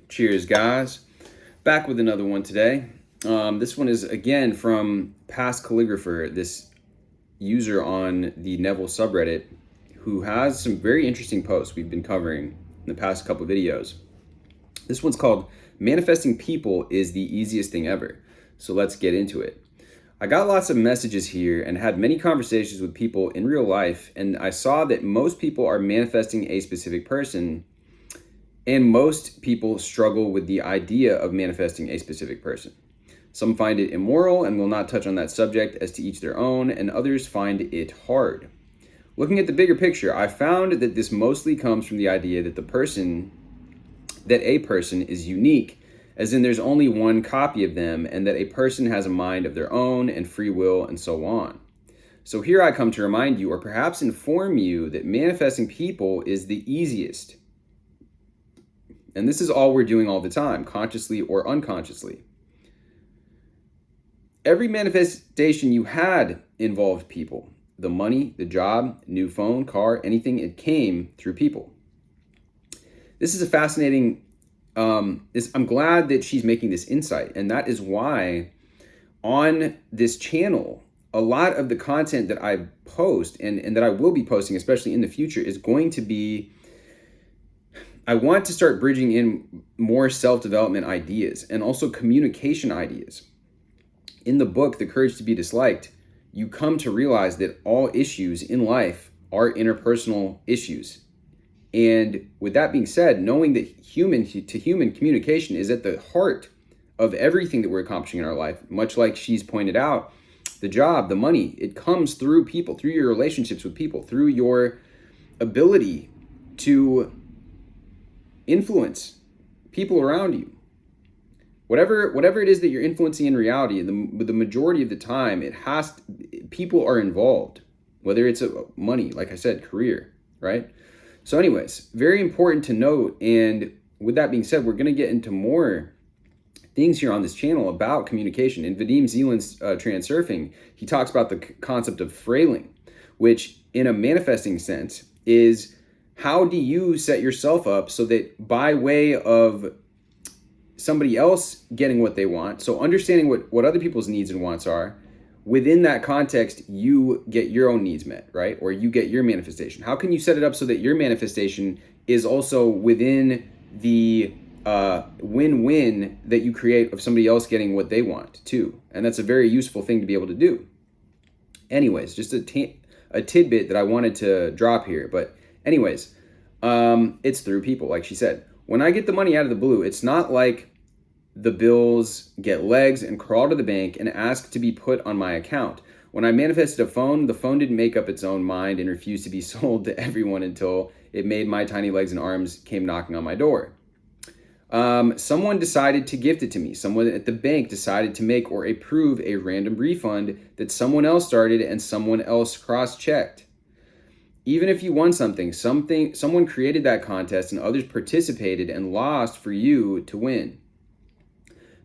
Cheers, guys. Back with another one today. This one is again from Past Calligrapher, this user on the Neville subreddit who has some very interesting posts we've been covering in the past couple videos. This one's called Manifesting People is the Easiest Thing Ever. So let's get into it. I got lots of messages here and had many conversations with people in real life, and I saw that most people are manifesting a specific person, and most people struggle with the idea of manifesting a specific person. Some find it immoral and will not touch on that subject, as to each their own, and others find it hard. Looking at the bigger picture, I found that this mostly comes from the idea that a person is unique, as in there's only one copy of them, and that a person has a mind of their own and free will and so on. So here I come to remind you, or perhaps inform you, that manifesting people is the easiest. And this is all we're doing all the time, consciously or unconsciously. Every manifestation you had involved people. The money, the job, new phone, car, anything, it came through people. This is a fascinating, I'm glad that she's making this insight. And that is why on this channel, a lot of the content that I post and that I will be posting, especially in the future, is going to be, I want to start bridging in more self-development ideas and also communication ideas. In the book, The Courage to be Disliked, you come to realize that all issues in life are interpersonal issues. And with that being said, knowing that human to human communication is at the heart of everything that we're accomplishing in our life, much like she's pointed out, the job, the money, it comes through people, through your relationships with people, through your ability to influence people around you. Whatever it is that you're influencing in reality, the majority of the time, people are involved, whether it's money, like I said, career, right? So anyways, very important to note. And with that being said, we're going to get into more things here on this channel about communication. In Vadim Zeland's Transurfing, he talks about the concept of frailing, which in a manifesting sense is, how do you set yourself up so that by way of somebody else getting what they want, so understanding what other people's needs and wants are, within that context, you get your own needs met, right? Or you get your manifestation. How can you set it up so that your manifestation is also within the win-win that you create of somebody else getting what they want too? And that's a very useful thing to be able to do. Anyways, just a tidbit that I wanted to drop here. But anyways, it's through people, like she said. When I get the money out of the blue, it's not like the bills get legs and crawl to the bank and ask to be put on my account. When I manifested a phone, the phone didn't make up its own mind and refused to be sold to everyone until it made my tiny legs and arms came knocking on my door. Someone decided to gift it to me. Someone at the bank decided to make or approve a random refund that someone else started and someone else cross-checked. Even if you won something, someone created that contest and others participated and lost for you to win.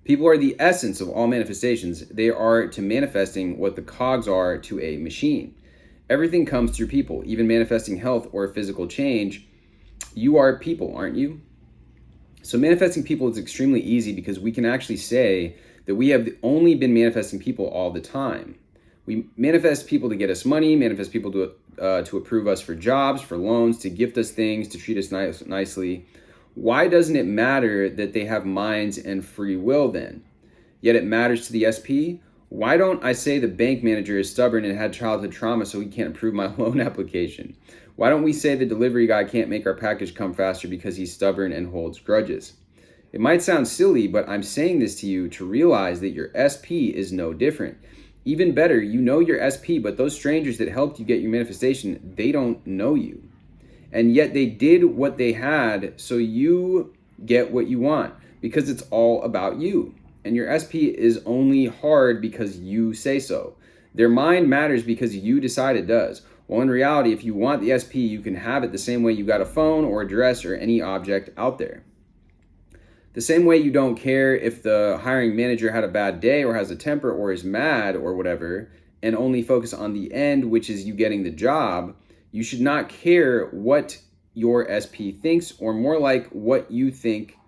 People are the essence of all manifestations. They are to manifesting what the cogs are to a machine. Everything comes through people, even manifesting health or physical change. You are people, aren't you? So manifesting people is extremely easy because we can actually say that we have only been manifesting people all the time. We manifest people to get us money, manifest people to approve us for jobs, for loans, to gift us things, to treat us nicely. Why doesn't it matter that they have minds and free will then? Yet it matters to the SP? Why don't I say the bank manager is stubborn and had childhood trauma so he can't approve my loan application? Why don't we say the delivery guy can't make our package come faster because he's stubborn and holds grudges? It might sound silly, but I'm saying this to you to realize that your SP is no different. Even better, you know your SP, but those strangers that helped you get your manifestation, they don't know you. And yet they did what they had so you get what you want, because it's all about you. And your SP is only hard because you say so. Their mind matters because you decide it does. Well, in reality, if you want the SP, you can have it the same way you got a phone or a dress or any object out there. The same way you don't care if the hiring manager had a bad day or has a temper or is mad or whatever, and only focus on the end, which is you getting the job, you should not care what your SP thinks, or more like what you think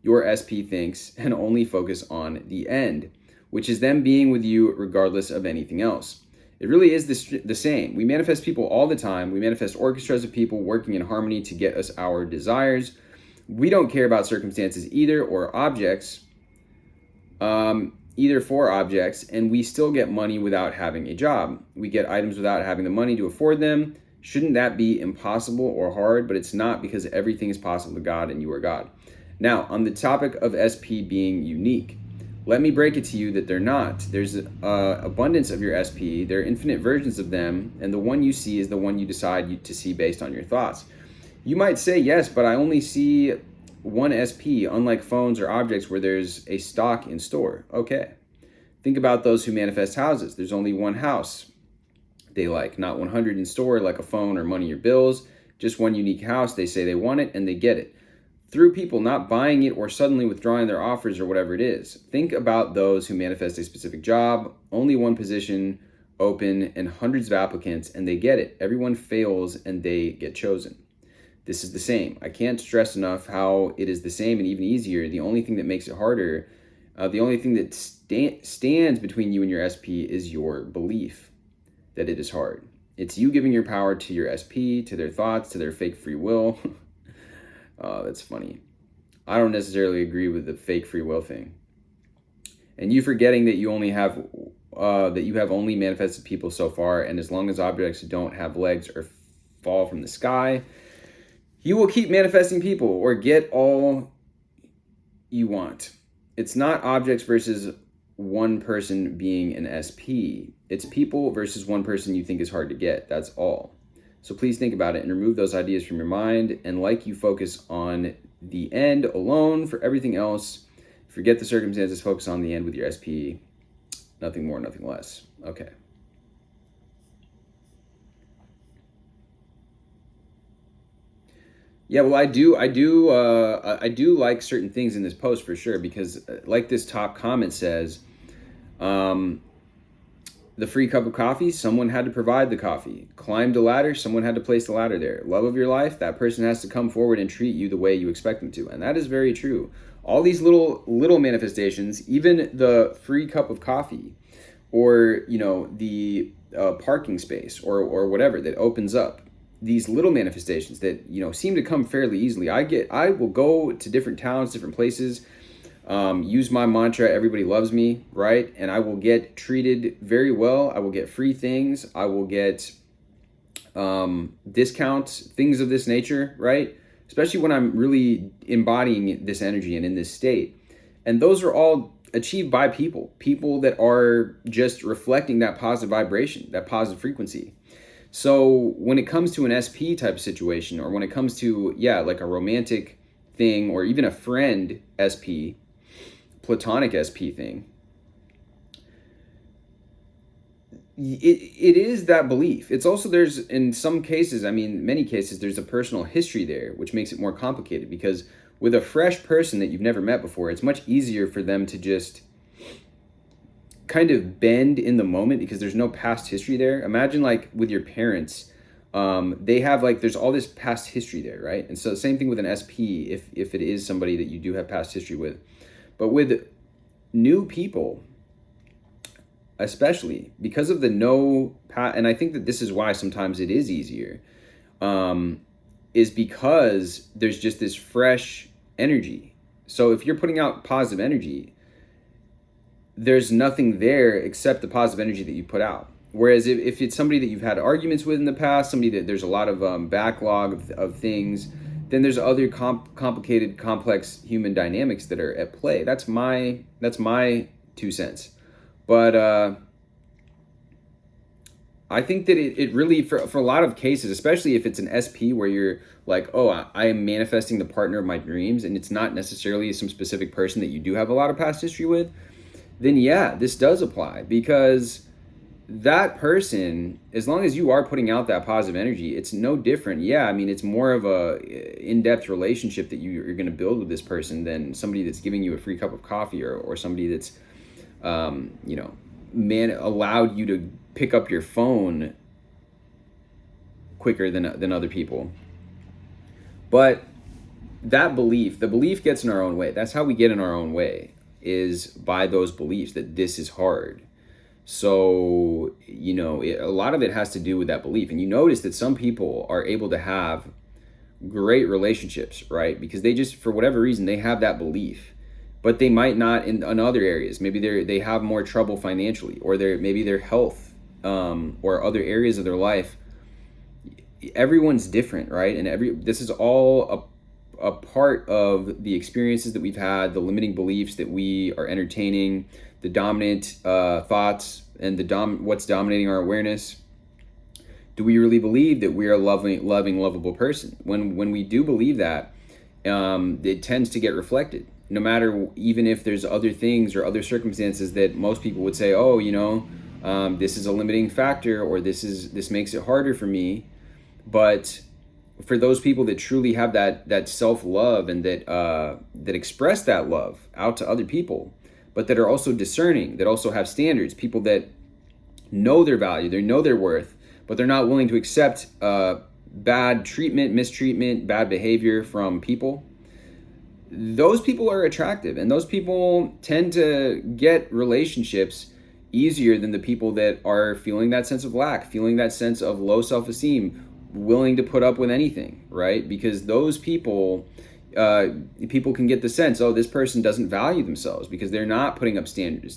your SP thinks and only focus on the end, which is them being with you regardless of anything else. It really is the same. We manifest people all the time. We manifest orchestras of people working in harmony to get us our desires. We don't care about circumstances either, or objects, either for objects, and we still get money without having a job. We get items without having the money to afford them. Shouldn't that be impossible or hard? But it's not, because everything is possible to God and you are God. Now, on the topic of SP being unique, let me break it to you that they're not. There's abundance of your SP. There are infinite versions of them, and the one you see is the one you decide to see based on your thoughts. You might say, yes, but I only see one SP, unlike phones or objects where there's a stock in store. Okay. Think about those who manifest houses. There's only one house they like, not 100 in store like a phone or money or bills. Just one unique house. They say they want it and they get it. Through people not buying it or suddenly withdrawing their offers or whatever it is. Think about those who manifest a specific job, only one position open and hundreds of applicants, and they get it. Everyone fails and they get chosen. This is the same. I can't stress enough how it is the same and even easier. The only thing that makes it harder, the only thing that stands between you and your SP is your belief that it is hard. It's you giving your power to your SP, to their thoughts, to their fake free will. That's funny. I don't necessarily agree with the fake free will thing. And you forgetting that you only have only manifested people so far, and as long as objects don't have legs or fall from the sky, you will keep manifesting people or get all you want. It's not objects versus one person being an SP. It's people versus one person you think is hard to get. That's all. So please think about it and remove those ideas from your mind. And like you focus on the end alone for everything else, forget the circumstances, focus on the end with your SP. Nothing more, nothing less. Okay. Yeah, well, I do like certain things in this post for sure, because like this top comment says, the free cup of coffee, someone had to provide the coffee. Climbed a ladder, someone had to place the ladder there. Love of your life, that person has to come forward and treat you the way you expect them to. And that is very true. All these little manifestations, even the free cup of coffee, or, the parking space or whatever that opens up. These little manifestations that, seem to come fairly easily. I will go to different towns, different places, use my mantra, everybody loves me, right? And I will get treated very well. I will get free things. I will get discounts, things of this nature, right? Especially when I'm really embodying this energy and in this state. And those are all achieved by people that are just reflecting that positive vibration, that positive frequency. So when it comes to an SP type of situation, or when it comes to, like a romantic thing, or even a friend SP, platonic SP thing, it is that belief. It's also, there's, in some cases, many cases, there's a personal history there, which makes it more complicated, because with a fresh person that you've never met before, it's much easier for them to just kind of bend in the moment, because there's no past history there. Imagine like with your parents, they have there's all this past history there, right? And so same thing with an SP, if it is somebody that you do have past history with. But with new people, especially because of the and I think that this is why sometimes it is easier, is because there's just this fresh energy. So if you're putting out positive energy, there's nothing there except the positive energy that you put out. Whereas if it's somebody that you've had arguments with in the past, somebody that there's a lot of backlog of things, then there's other complicated, complex human dynamics that are at play. That's my 2 cents. But I think that it really, for a lot of cases, especially if it's an SP where you're like, oh, I am manifesting the partner of my dreams, and it's not necessarily some specific person that you do have a lot of past history with, then this does apply, because that person, as long as you are putting out that positive energy, it's no different. It's more of a in-depth relationship that you're going to build with this person than somebody that's giving you a free cup of coffee, or somebody that's, allowed you to pick up your phone quicker than other people. But that belief, the belief gets in our own way. That's how we get in our own way, is by those beliefs that this is hard. So, a lot of it has to do with that belief. And you notice that some people are able to have great relationships, right? Because they just, for whatever reason, they have that belief. But they might not in other areas. Maybe they have more trouble financially, or maybe their health, or other areas of their life. Everyone's different, right? And this is all a part of the experiences that we've had, the limiting beliefs that we are entertaining, the dominant thoughts, and what's dominating our awareness. Do we really believe that we are a lovable person? When we do believe that, it tends to get reflected. No matter, even if there's other things or other circumstances that most people would say, oh, this is a limiting factor, or this makes it harder for me. But for those people that truly have that self-love, and that express that love out to other people, but that are also discerning, that also have standards, people that know their value, they know their worth, but they're not willing to accept bad treatment, mistreatment, bad behavior from people. Those people are attractive, and those people tend to get relationships easier than the people that are feeling that sense of lack, feeling that sense of low self-esteem, willing to put up with anything, right? Because those people can get the sense, oh, this person doesn't value themselves, because they're not putting up standards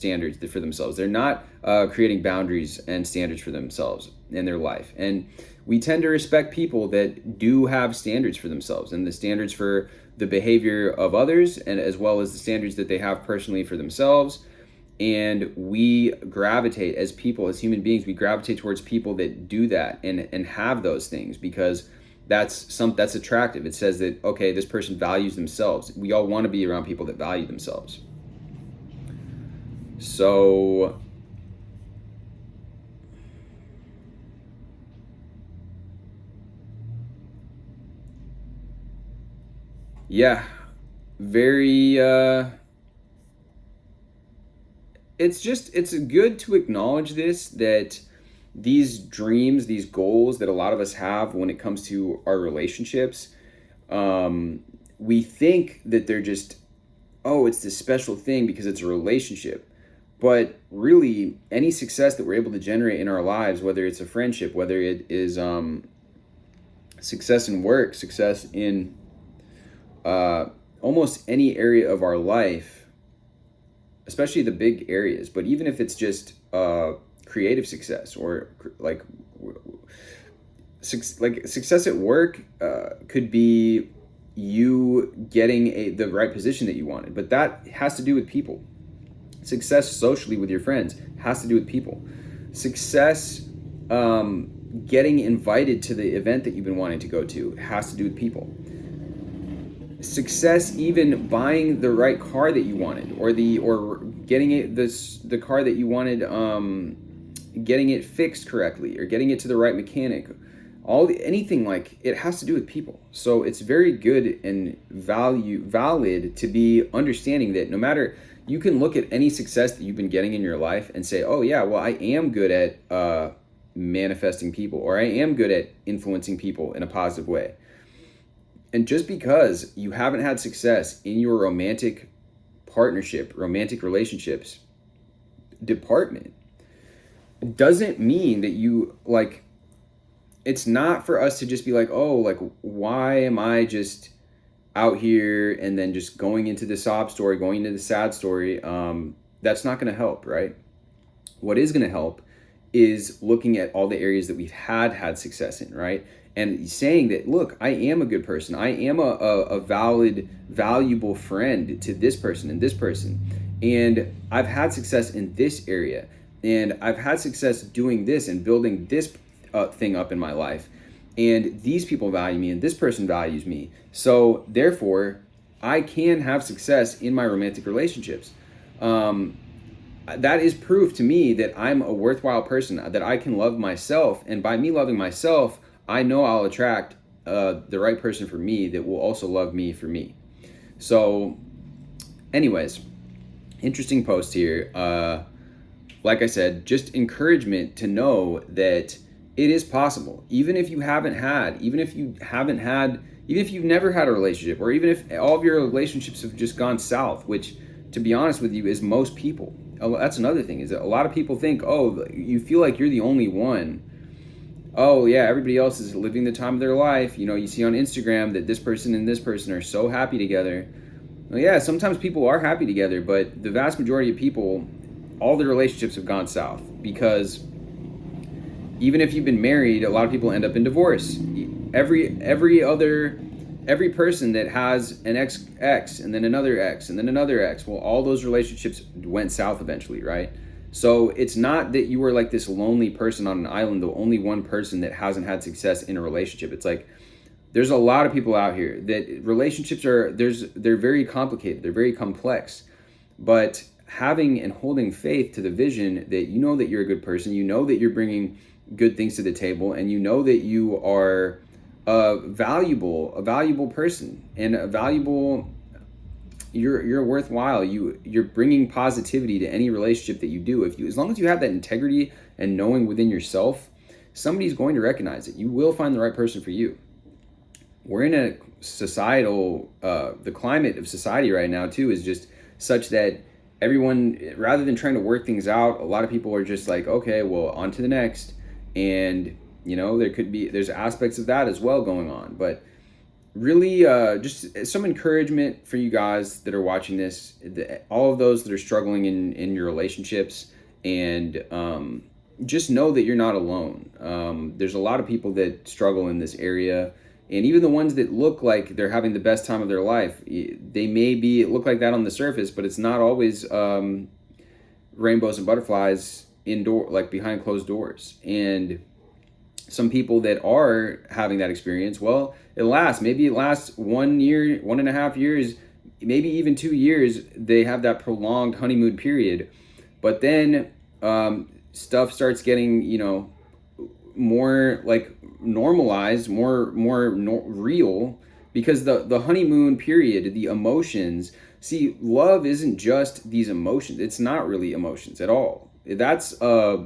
for themselves. They're not creating boundaries and standards for themselves in their life. And we tend to respect people that do have standards for themselves, and the standards for the behavior of others, and as well as the standards that they have personally for themselves. And we gravitate, as people, as human beings, we gravitate towards people that do that and have those things, because that's attractive. It says that, okay, this person values themselves. We all want to be around people that value themselves. So yeah, very it's good to acknowledge this, that these dreams, these goals that a lot of us have when it comes to our relationships, we think that they're just, oh, it's this special thing because it's a relationship. But really, any success that we're able to generate in our lives, whether it's a friendship, whether it is success in work, success in almost any area of our life, especially the big areas, but even if it's just creative success, or like success at work, could be you getting the right position that you wanted, but that has to do with people. Success socially with your friends has to do with people. Success getting invited to the event that you've been wanting to go to has to do with people. Success even buying the right car that you wanted, or getting the car that you wanted, getting it fixed correctly, or getting it to the right mechanic, anything, like, it has to do with people. So it's very good and valid to be understanding that no matter, you can look at any success that you've been getting in your life and say, oh yeah, well, I am good at manifesting people, or I am good at influencing people in a positive way. And just because you haven't had success in your romantic partnership, romantic relationships department, doesn't mean that you, like, it's not for us to just be like, oh, like, why am I just out here and then just going into the sob story, going into the sad story? That's not going to help, right? What is going to help is looking at all the areas that we've had success in, right? And saying that, look, I am a good person. I am a valid, valuable friend to this person and this person. And I've had success in this area. And I've had success doing this and building this thing up in my life. And these people value me, and this person values me. So therefore, I can have success in my romantic relationships. That is proof to me that I'm a worthwhile person, that I can love myself. And by me loving myself, I know I'll attract the right person for me that will also love me for me. So anyways, interesting post here. Like I said, just encouragement to know that it is possible. Even if you haven't had even if you've never had a relationship, or even if all of your relationships have just gone south, which, to be honest with you, is most people. That's another thing, is that a lot of people think, oh, you feel like you're the only one. Oh yeah, everybody else is living the time of their life. You see on Instagram that this person and this person are so happy together. Well, yeah, sometimes people are happy together, but the vast majority of people, all their relationships have gone south, because even if you've been married, a lot of people end up in divorce. Every person that has an ex and then another ex and then another ex, well, all those relationships went south eventually, right? So it's not that you were like this lonely person on an island, the only one person that hasn't had success in a relationship. It's like there's a lot of people out here that relationships they're very complicated, they're very complex. But having and holding faith to the vision that you know that you're a good person, you know that you're bringing good things to the table, and you know that you are a valuable person, and you're worthwhile. You're bringing positivity to any relationship that you do. As long as you have that integrity and knowing within yourself, somebody's going to recognize it. You will find the right person for you. We're in a societal, the climate of society right now too is just such that everyone, rather than trying to work things out, a lot of people are just like, okay, well, on to the next. And there's aspects of that as well going on, but really just some encouragement for you guys that are watching this, all of those that are struggling in your relationships, and just know that you're not alone. There's a lot of people that struggle in this area, and even the ones that look like they're having the best time of their life, it look like that on the surface, but it's not always rainbows and butterflies like behind closed doors. And some people that are having that experience, well, it lasts 1 year, 1.5 years, maybe even 2 years. They have that prolonged honeymoon period, but then stuff starts getting more like normalized, more real, because the honeymoon period, the emotions. See, love isn't just these emotions. It's not really emotions at all. That's a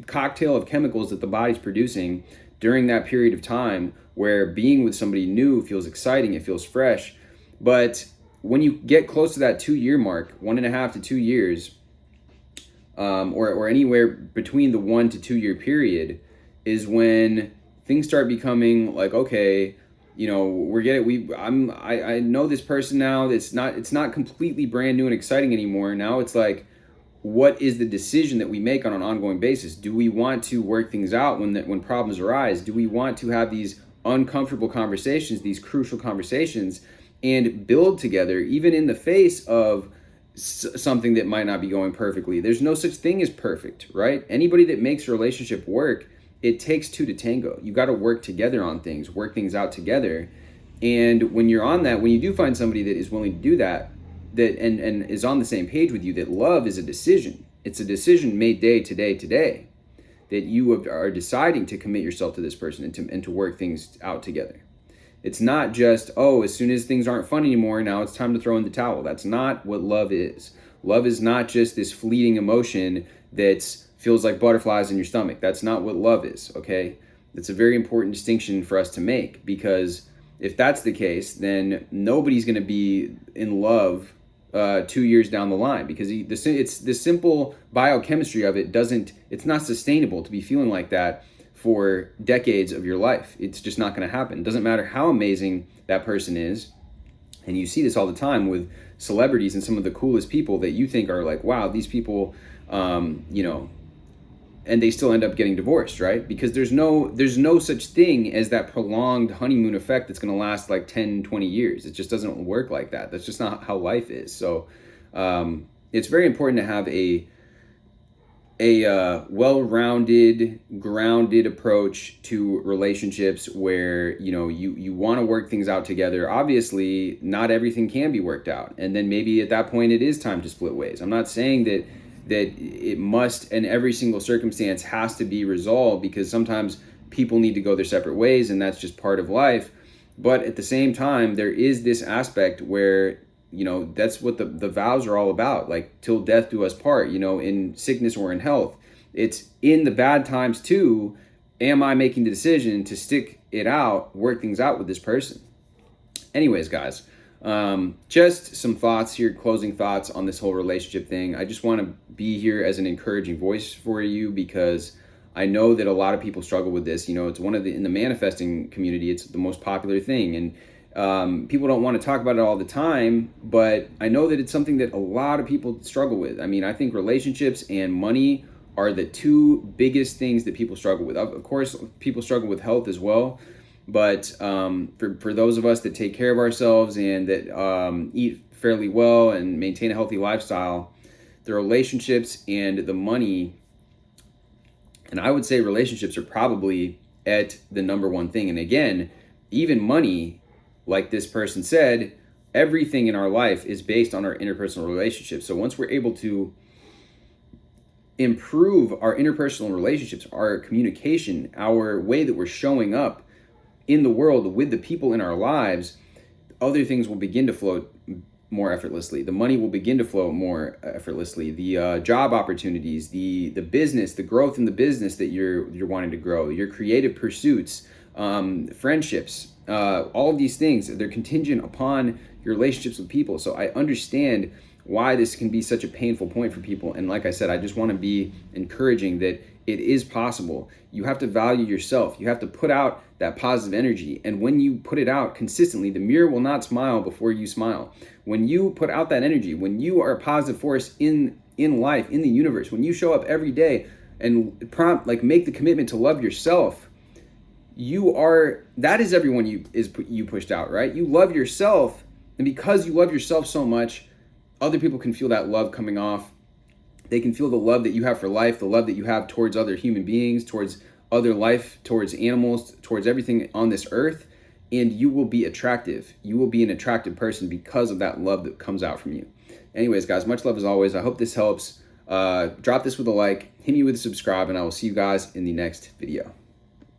cocktail of chemicals that the body's producing during that period of time, where being with somebody new feels exciting, it feels fresh. But when you get close to that 2-year mark, 1.5 to 2 years, or anywhere between the 1 to 2 year period, is when things start becoming like, okay, I know this person now. It's not completely brand new and exciting anymore. Now it's like, what is the decision that we make on an ongoing basis? Do we want to work things out when problems arise? Do we want to have these uncomfortable conversations, these crucial conversations, and build together, even in the face of something that might not be going perfectly? There's no such thing as perfect, right? Anybody that makes a relationship work, it takes two to tango. You got to work together on things, work things out together. And when you're on that, when you do find somebody that is willing to do that, and is on the same page with you, that love is a decision. It's a decision made day to day, that you are deciding to commit yourself to this person and to work things out together. It's not just, as soon as things aren't fun anymore, now it's time to throw in the towel. That's not what love is. Love is not just this fleeting emotion that feels like butterflies in your stomach. That's not what love is, okay? That's a very important distinction for us to make, because if that's the case, then nobody's going to be in love 2 years down the line, because it's the simple biochemistry of it it's not sustainable to be feeling like that for decades of your life. It's just not going to happen. It doesn't matter how amazing that person is. And you see this all the time with celebrities and some of the coolest people that you think are like, wow, these people, and they still end up getting divorced, right? Because there's no such thing as that prolonged honeymoon effect that's going to last like 10, 20 years. It just doesn't work like that. That's just not how life is. So it's very important to have a well-rounded, grounded approach to relationships, where you want to work things out together. Obviously, not everything can be worked out, and then maybe at that point it is time to split ways. I'm not saying that it must, and every single circumstance has to be resolved, because sometimes people need to go their separate ways, and that's just part of life. But at the same time, there is this aspect where that's what the vows are all about, like till death do us part, in sickness or in health. It's in the bad times too, am I making the decision to stick it out, work things out with this person? Anyways, guys, just some thoughts here, closing thoughts on this whole relationship thing. I just want to be here as an encouraging voice for you because I know that a lot of people struggle with this. You know, it's one of the, in the manifesting community, it's the most popular thing. And people don't want to talk about it all the time, but I know that it's something that a lot of people struggle with. I mean, I think relationships and money are the two biggest things that people struggle with. Of course, people struggle with health as well. But for those of us that take care of ourselves and that eat fairly well and maintain a healthy lifestyle, the relationships and the money, and I would say relationships are probably at the number one thing. And again, even money, like this person said, everything in our life is based on our interpersonal relationships. So once we're able to improve our interpersonal relationships, our communication, our way that we're showing up in the world with the people in our lives, other things will begin to flow more effortlessly. The money will begin to flow more effortlessly. The job opportunities, the business, the growth in the business that you're wanting to grow, your creative pursuits, friendships, all of these things, they're contingent upon your relationships with people. So I understand why this can be such a painful point for people. And like I said, I just want to be encouraging that it is possible. You have to value yourself. You have to put out that positive energy. And when you put it out consistently, the mirror will not smile before you smile. When you put out that energy, when you are a positive force in life, in the universe, when you show up every day and make the commitment to love yourself, that is everyone you pushed out, right? You love yourself. And because you love yourself so much, other people can feel that love coming off. They can feel the love that you have for life, the love that you have towards other human beings, towards other life, towards animals, towards everything on this earth. And you will be attractive. You will be an attractive person because of that love that comes out from you. Anyways, guys, much love as always. I hope this helps. Drop this with a like, hit me with a subscribe, and I will see you guys in the next video.